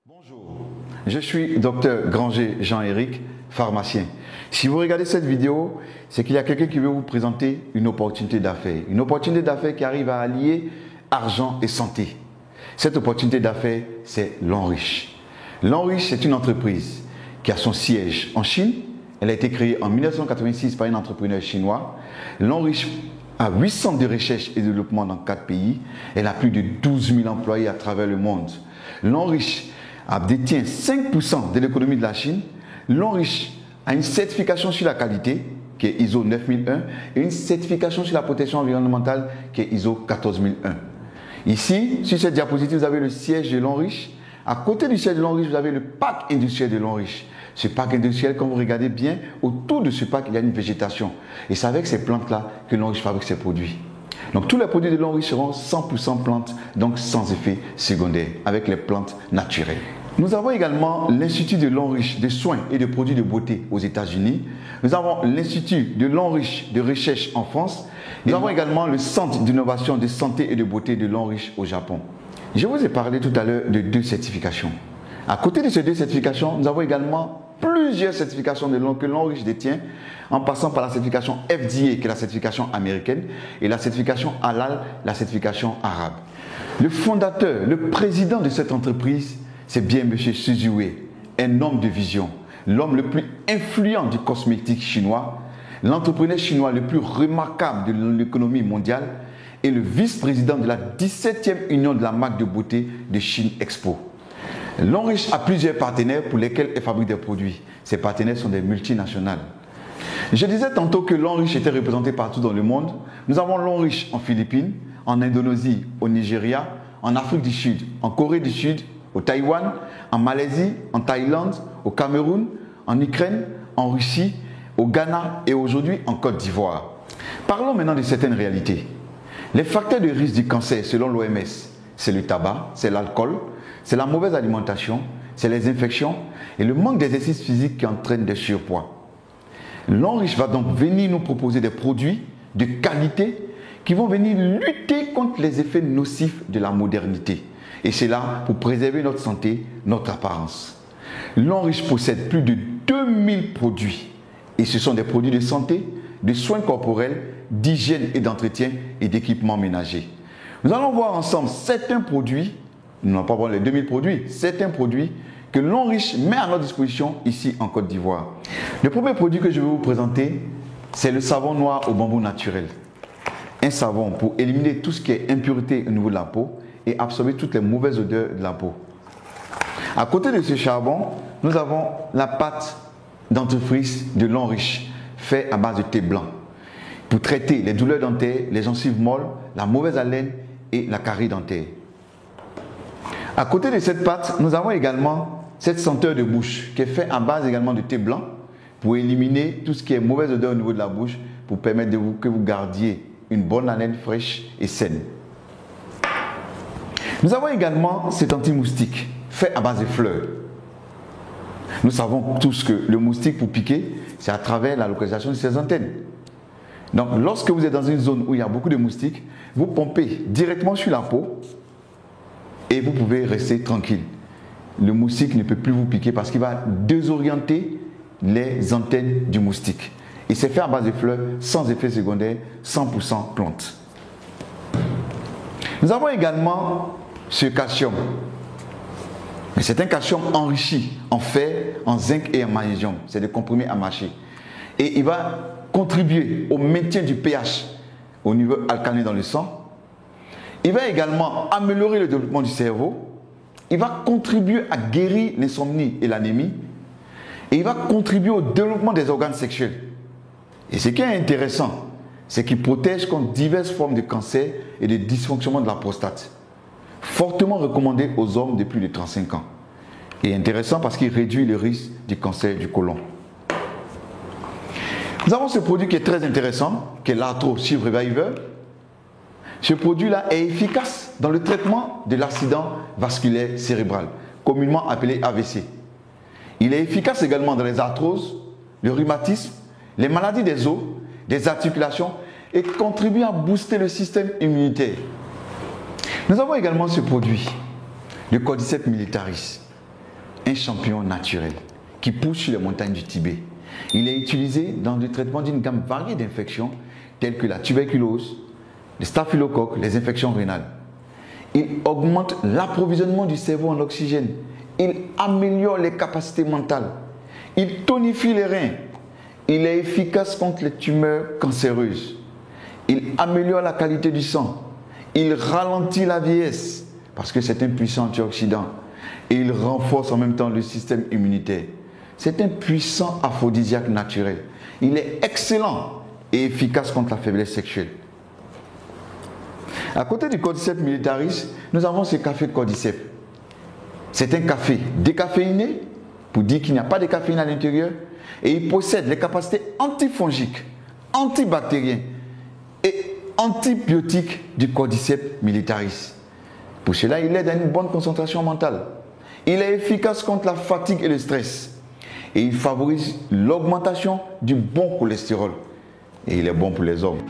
Bonjour, je suis Dr Granger Jean-Éric, pharmacien. Si vous regardez cette vidéo, c'est qu'il y a quelqu'un qui veut vous présenter une opportunité d'affaires. Une opportunité d'affaires qui arrive à allier argent et santé. Cette opportunité d'affaires, c'est Lonrich. Lonrich, c'est une entreprise qui a son siège en Chine. Elle a été créée en 1986 par un entrepreneur chinois. Lonrich a 8 centres de recherche et de développement dans 4 pays. Elle a plus de 12 000 employés à travers le monde. Lonrich détient 5% de l'économie de la Chine. Lonrich a une certification sur la qualité qui est ISO 9001 et une certification sur la protection environnementale qui est ISO 14001. Ici, sur cette diapositive, vous avez le siège de Lonrich. À côté du siège de Lonrich, vous avez le parc industriel de Lonrich. Ce parc industriel, quand vous regardez bien, autour de ce parc, il y a une végétation. Et c'est avec ces plantes-là que Lonrich fabrique ses produits. Donc tous les produits de Lonrich seront 100% plantes, donc sans effet secondaire, avec les plantes naturelles. Nous avons également l'Institut de Lonrich de soins et de produits de beauté aux États-Unis. Nous avons l'Institut de Lonrich de recherche en France. Nous avons également le Centre d'innovation de santé et de beauté de Lonrich au Japon. Je vous ai parlé tout à l'heure de 2 certifications. À côté de ces 2 certifications, nous avons également plusieurs certifications que Lonrich détient, en passant par la certification FDA, qui est la certification américaine, et la certification Halal, la certification arabe. Le fondateur, le président de cette entreprise, c'est bien M. Su Wei, un homme de vision, l'homme le plus influent du cosmétique chinois, l'entrepreneur chinois le plus remarquable de l'économie mondiale et le vice-président de la 17e union de la marque de beauté de Chine Expo. Lonrich a plusieurs partenaires pour lesquels elle fabrique des produits. Ces partenaires sont des multinationales. Je disais tantôt que Lonrich était représenté partout dans le monde. Nous avons Lonrich en Philippines, en Indonésie, au Nigeria, en Afrique du Sud, en Corée du Sud, au Taïwan, en Malaisie, en Thaïlande, au Cameroun, en Ukraine, en Russie, au Ghana et aujourd'hui en Côte d'Ivoire. Parlons maintenant de certaines réalités. Les facteurs de risque du cancer selon l'OMS, c'est le tabac, c'est l'alcool, c'est la mauvaise alimentation, c'est les infections et le manque d'exercice physique qui entraîne des surpoids. Lonrich va donc venir nous proposer des produits de qualité qui vont venir lutter contre les effets nocifs de la modernité. Et c'est là pour préserver notre santé, notre apparence. Lonrich possède plus de 2000 produits. Et ce sont des produits de santé, de soins corporels, d'hygiène et d'entretien et d'équipements ménagers. Nous allons voir ensemble certains produits, nous n'allons pas voir les 2000 produits, certains produits que Lonrich met à notre disposition ici en Côte d'Ivoire. Le premier produit que je vais vous présenter, c'est le savon noir au bambou naturel. Un savon pour éliminer tout ce qui est impureté au niveau de la peau et absorber toutes les mauvaises odeurs de la peau. À côté de ce charbon, nous avons la pâte dentifrice de Lonrich, faite à base de thé blanc, pour traiter les douleurs dentaires, les gencives molles, la mauvaise haleine et la carie dentaire. À côté de cette pâte, nous avons également cette senteur de bouche qui est faite à base également de thé blanc pour éliminer tout ce qui est mauvaise odeur au niveau de la bouche, pour permettre que vous gardiez une bonne haleine fraîche et saine. Nous avons également cet anti-moustique fait à base de fleurs. Nous savons tous que le moustique pour piquer, c'est à travers la localisation de ses antennes. Donc lorsque vous êtes dans une zone où il y a beaucoup de moustiques, vous pompez directement sur la peau et vous pouvez rester tranquille. Le moustique ne peut plus vous piquer parce qu'il va désorienter les antennes du moustique. Et c'est fait à base de fleurs, sans effet secondaire, 100% plantes. Nous avons également ce calcium. C'est un calcium enrichi en fer, en zinc et en magnésium. C'est des comprimés à mâcher. Et il va contribuer au maintien du pH au niveau alcaliné dans le sang. Il va également améliorer le développement du cerveau. Il va contribuer à guérir l'insomnie et l'anémie. Et il va contribuer au développement des organes sexuels. Et ce qui est intéressant, c'est qu'il protège contre diverses formes de cancer et de dysfonctionnement de la prostate. Fortement recommandé aux hommes de plus de 35 ans. Et intéressant parce qu'il réduit le risque du cancer du côlon. Nous avons ce produit qui est très intéressant, qui est l'Arthro Shield Reviver. Ce produit-là est efficace dans le traitement de l'accident vasculaire cérébral, communément appelé AVC. Il est efficace également dans les arthroses, le rhumatisme, les maladies des os, des articulations et contribue à booster le système immunitaire. Nous avons également ce produit, le Cordyceps militaris. un champignon naturel qui pousse sur les montagnes du Tibet. Il est utilisé dans le traitement d'une gamme variée d'infections telles que la tuberculose, le staphylocoque, les infections rénales. Il augmente l'approvisionnement du cerveau en oxygène. Il améliore les capacités mentales. Il tonifie les reins. Il est efficace contre les tumeurs cancéreuses. Il améliore la qualité du sang. Il ralentit la vieillesse parce que c'est un puissant antioxydant. Et il renforce en même temps le système immunitaire. C'est un puissant aphrodisiaque naturel. Il est excellent et efficace contre la faiblesse sexuelle. À côté du Cordyceps militaris, nous avons ce café Cordyceps. C'est un café décaféiné, pour dire qu'il n'y a pas de caféine à l'intérieur, et il possède les capacités antifongiques, antibactériennes et antibiotiques du Cordyceps militaris. Pour cela, il aide à une bonne concentration mentale. Il est efficace contre la fatigue et le stress. Et il favorise l'augmentation du bon cholestérol. Et il est bon pour les hommes.